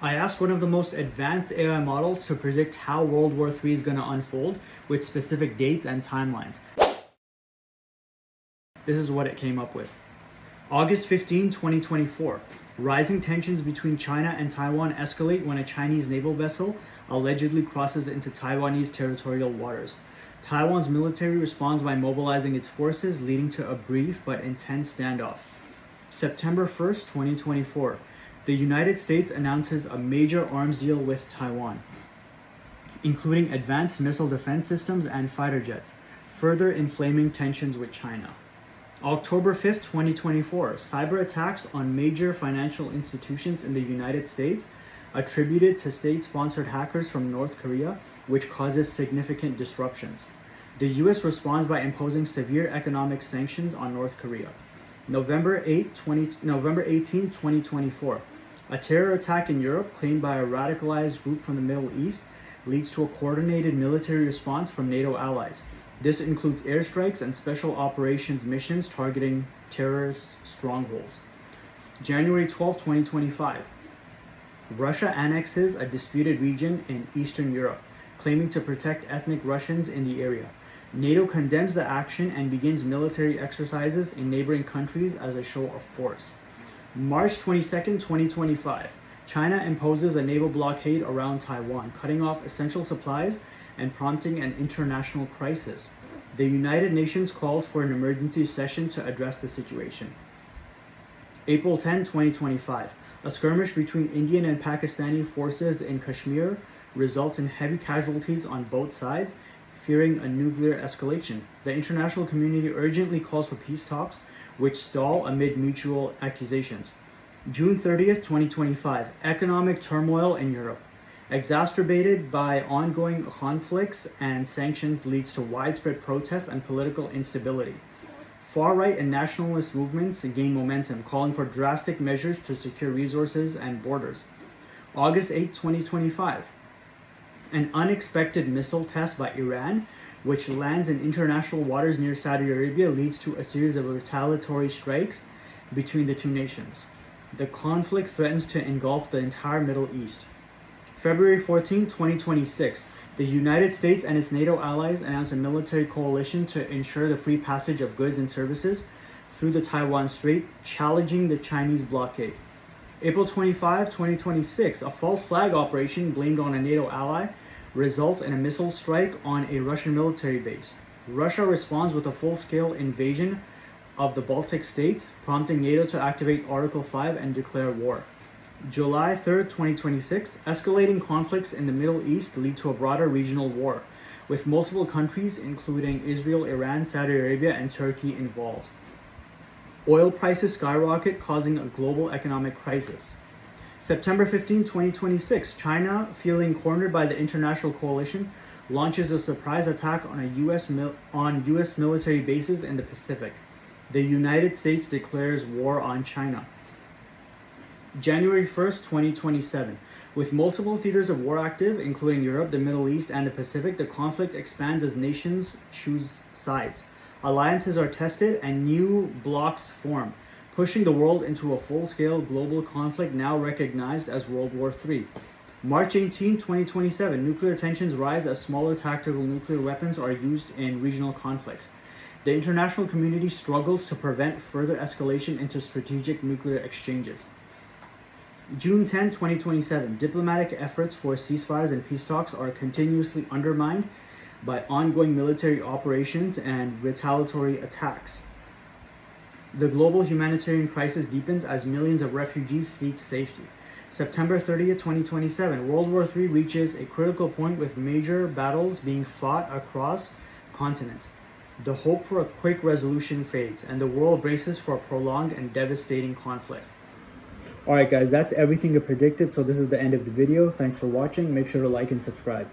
I asked one of the most advanced AI models to predict how World War III is going to unfold with specific dates and timelines. This is what it came up with. August 15, 2024. Rising tensions between China and Taiwan escalate when a Chinese naval vessel allegedly crosses into Taiwanese territorial waters. Taiwan's military responds by mobilizing its forces, leading to a brief but intense standoff. September 1st, 2024. The United States announces a major arms deal with Taiwan, including advanced missile defense systems and fighter jets, further inflaming tensions with China. October 5th, 2024, cyber attacks on major financial institutions in the United States attributed to state-sponsored hackers from North Korea, which causes significant disruptions. The US responds by imposing severe economic sanctions on North Korea. November 18, 2024, a terror attack in Europe claimed by a radicalized group from the Middle East leads to a coordinated military response from NATO allies. This includes airstrikes and special operations missions targeting terrorist strongholds. January 12, 2025. Russia annexes a disputed region in Eastern Europe, claiming to protect ethnic Russians in the area. NATO condemns the action and begins military exercises in neighboring countries as a show of force. March 22, 2025. China imposes a naval blockade around Taiwan, cutting off essential supplies and prompting an international crisis. The United Nations calls for an emergency session to address the situation. April 10, 2025. A skirmish between Indian and Pakistani forces in Kashmir results in heavy casualties on both sides, fearing a nuclear escalation. The international community urgently calls for peace talks, which stall amid mutual accusations. June 30th, 2025. Economic turmoil in Europe, exacerbated by ongoing conflicts and sanctions, leads to widespread protests and political instability. Far-right and nationalist movements gain momentum, calling for drastic measures to secure resources and borders. August 8, 2025. An unexpected missile test by Iran, which lands in international waters near Saudi Arabia, leads to a series of retaliatory strikes between the two nations. The conflict threatens to engulf the entire Middle East. February 14, 2026. The United States and its NATO allies announce a military coalition to ensure the free passage of goods and services through the Taiwan Strait, challenging the Chinese blockade. April 25, 2026. A false flag operation blamed on a NATO ally results in a missile strike on a Russian military base. Russia responds with a full-scale invasion of the Baltic states, prompting NATO to activate Article 5 and declare war. July 3rd, 2026. Escalating conflicts in the Middle East lead to a broader regional war, with multiple countries including Israel, Iran, Saudi Arabia, and Turkey involved. Oil prices skyrocket, causing a global economic crisis. September 15, 2026. China, feeling cornered by the international coalition, launches a surprise attack on U.S. military bases in the Pacific. The United States declares war on China. January 1st, 2027. With multiple theaters of war active, including Europe, the Middle East, and the Pacific, the conflict expands as nations choose sides. Alliances are tested and new blocs form, pushing the world into a full-scale global conflict now recognized as World War III. March 18, 2027. Nuclear tensions rise as smaller tactical nuclear weapons are used in regional conflicts. The international community struggles to prevent further escalation into strategic nuclear exchanges. June 10, 2027. Diplomatic efforts for ceasefires and peace talks are continuously undermined by ongoing military operations and retaliatory attacks. The global humanitarian crisis deepens as millions of refugees seek safety. September 30th, 2027. World War III reaches a critical point with major battles being fought across continents. The hope for a quick resolution fades, and the world braces for a prolonged and devastating conflict. Alright guys, that's everything I predicted, so this is the end of the video. Thanks for watching. Make sure to like and subscribe.